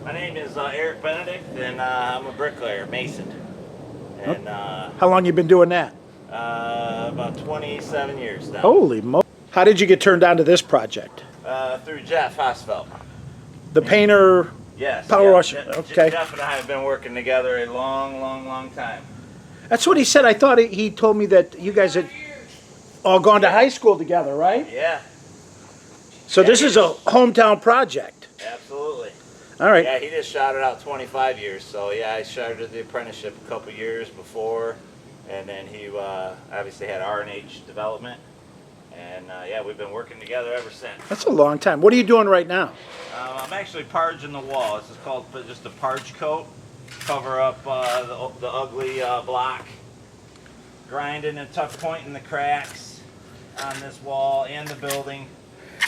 My name is Eric Benedict, and I'm a bricklayer, mason. And How long you been doing that? about 27 years now. Holy mo! How did you get turned on to this project? Through Jeff Hosfeld. The painter, Yes. power yeah, washer. Okay, Jeff and I have been working together a long time. that's what he said. I thought he told me that you guys had all gone to high school together, right? Yeah, So Yeah, this he is a hometown project. absolutely. All right. Yeah, he just shouted out 25 years. So yeah, I started the apprenticeship a couple years before, and then he obviously had R&H development, and yeah, we've been working together ever since. That's a long time. What are you doing right now? I'm actually parging the wall. This is called just a parge coat. Cover up the ugly block. Grinding and tuck pointing the cracks on this wall and the building.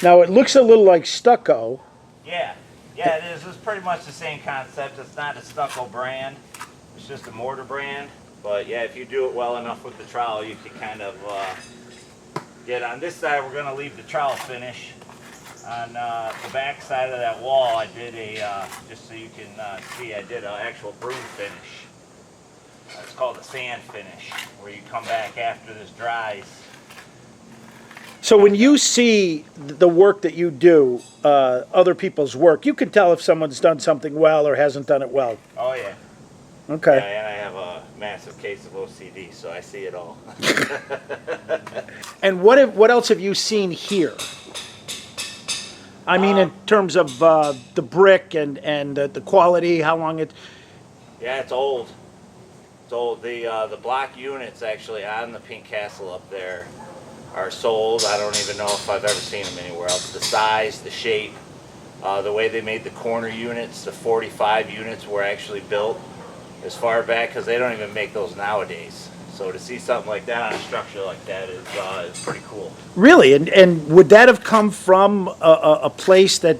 Now it looks a little like stucco. Yeah, yeah, it is. It's pretty much the same concept. It's not a stucco brand. It's just a mortar brand. But yeah, if you do it well enough with the trowel, you can kind of get on this side. We're going to leave the trowel finish. On the back side of that wall, I did a, just so you can see, I did an actual broom finish. It's called a sand finish, where you come back after this dries. So when you see the work that you do, other people's work, you can tell if someone's done something well or hasn't done it well. Oh yeah. Okay. Yeah, and I have a massive case of OCD, so I see it all. And what else have you seen here? I mean, in terms of the brick and the quality, how long it. Yeah, it's old. It's old. The block units actually on the Pink Castle up there are sold. I don't even know if I've ever seen them anywhere else. The size, the shape, the way they made the corner units, the 45 units were actually built as far back, because they don't even make those nowadays. So to see something like that on a structure like that is pretty cool. Really? And would that have come from a place that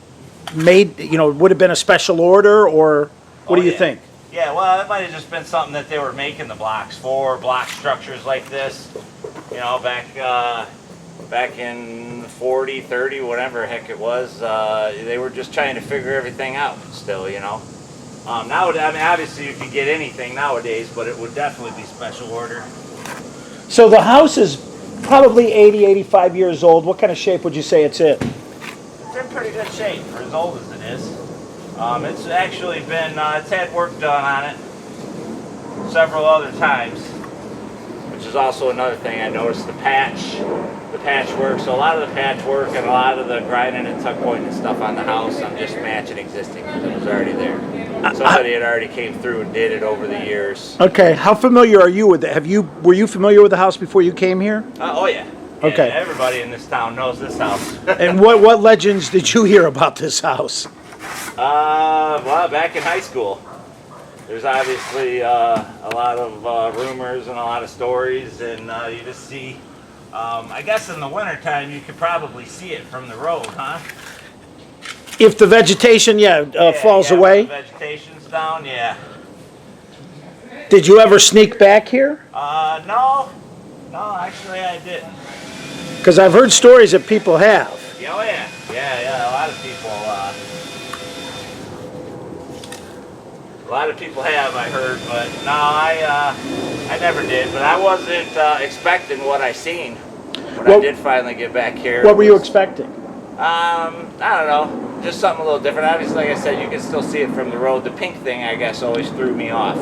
made, would have been a special order, or what do you Yeah. think? Yeah, well, it might have just been something that they were making the blocks for, block structures like this. Back in 40, 30, whatever heck it was, they were just trying to figure everything out still, Now, I mean, obviously you could get anything nowadays, but it would definitely be special order. So the house is probably 80, 85 years old. What kind of shape would you say it's in? It's in pretty good shape for as old as it is. It's actually been, it's had work done on it several other times, which is also another thing I noticed, the patchwork. So a lot of the patchwork and a lot of the grinding and tuck pointing and stuff on the house, I'm just matching existing because it was already there. Somebody had already came through and did it over the years. Okay, how familiar are you with it? Were you familiar with the house before you came here? Oh yeah. Okay. Yeah, everybody in this town knows this house. And what legends did you hear about this house? Well, back in high school, there's obviously a lot of rumors and a lot of stories, and you just see, I guess in the wintertime you could probably see it from the road, huh? If the vegetation, falls yeah, away? The vegetation's down, yeah. Did you ever sneak back here? No, actually I didn't. Because I've heard stories that people have. Oh yeah, a lot of people. A lot of people have, I heard, but no, I never did. But I wasn't expecting what I seen when I did finally get back here. What were you expecting? I don't know, just something a little different. Obviously, like I said, you can still see it from the road. The pink thing, I guess, always threw me off.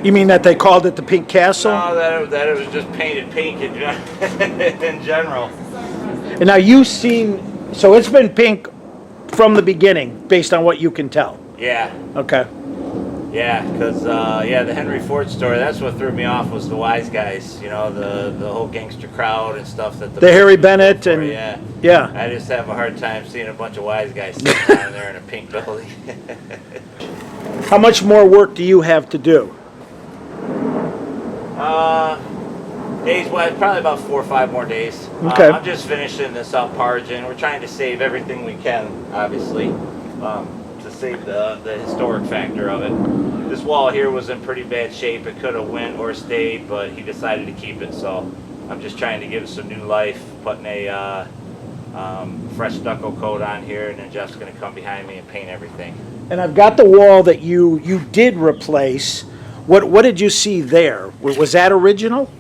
You mean that they called it the Pink Castle? No, that it was just painted pink in general. And now you've seen, so it's been pink from the beginning, based on what you can tell. Yeah. Okay. Yeah, because the Henry Ford story, that's what threw me off, was the wise guys, the whole gangster crowd and stuff that The Harry Bennett and yeah. I just have a hard time seeing a bunch of wise guys sitting down there in a pink building. How much more work do you have to do? Days-wise, probably about 4 or 5 more days. Okay. I'm just finishing this up, parging. We're trying to save everything we can, obviously, to save the historic factor of it. This wall here was in pretty bad shape. It could have went or stayed, but he decided to keep it, so I'm just trying to give it some new life, putting a fresh stucco coat on here, and then Jeff's gonna come behind me and paint everything. And I've got the wall that you did replace. What did you see there? Was that original?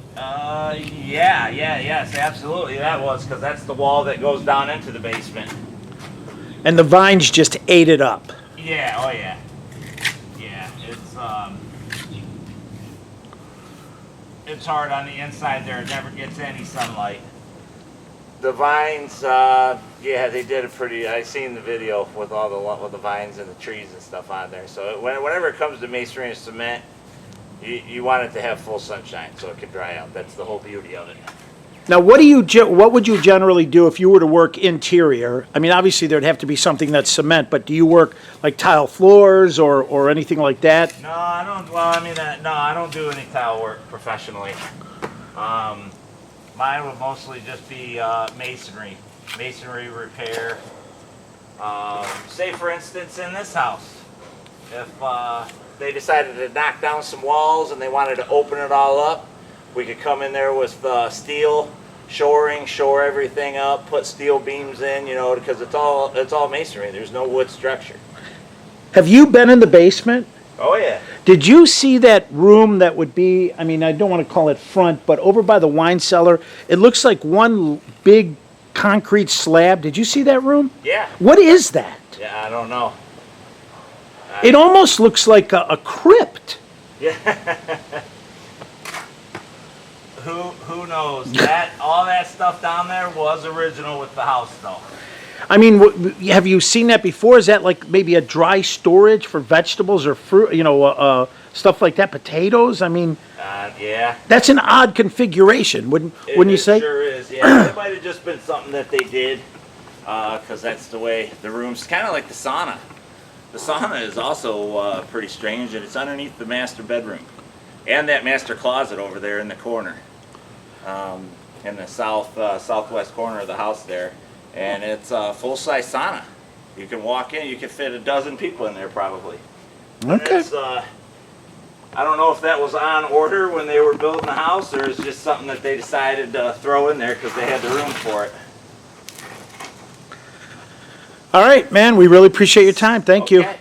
Yes, absolutely, that was, because that's the wall that goes down into the basement. And the vines just ate it up. Yeah, oh yeah. Yeah, it's hard on the inside there. It never gets any sunlight. The vines, yeah, they did a pretty. I seen the video with all the vines and the trees and stuff on there. So whenever it comes to masonry and cement, you want it to have full sunshine so it can dry out. That's the whole beauty of it. Now, what would you generally do if you were to work interior? I mean, obviously there'd have to be something that's cement, but do you work like tile floors or anything like that? No, I don't. Well, I mean, no, I don't do any tile work professionally. Mine would mostly just be masonry repair. Say, for instance, in this house, if they decided to knock down some walls and they wanted to open it all up, we could come in there with steel shoring, shore everything up, put steel beams in, you know, because it's all masonry. There's no wood structure. Have you been in the basement? Oh yeah. Did you see that room that would be, I mean, I don't want to call it front, but over by the wine cellar, it looks like one big concrete slab. Did you see that room? Yeah. What is that? Yeah, I don't know. It almost looks like a crypt. Yeah. Who knows? All that stuff down there was original with the house, though. I mean, have you seen that before? Is that like maybe a dry storage for vegetables or fruit, you know, stuff like that, potatoes? I mean, yeah. That's an odd configuration, wouldn't you say? It sure is, yeah. It might have just been something that they did, because that's the way the room's kind of like the sauna. The sauna is also pretty strange, and it's underneath the master bedroom. And that master closet over there in the corner, in the southwest corner of the house there. And it's a full-size sauna. You can walk in, you can fit a dozen people in there probably. Okay. I don't know if that was on order when they were building the house, or it's just something that they decided to throw in there because they had the room for it. All right, man, we really appreciate your time. Thank you. Okay.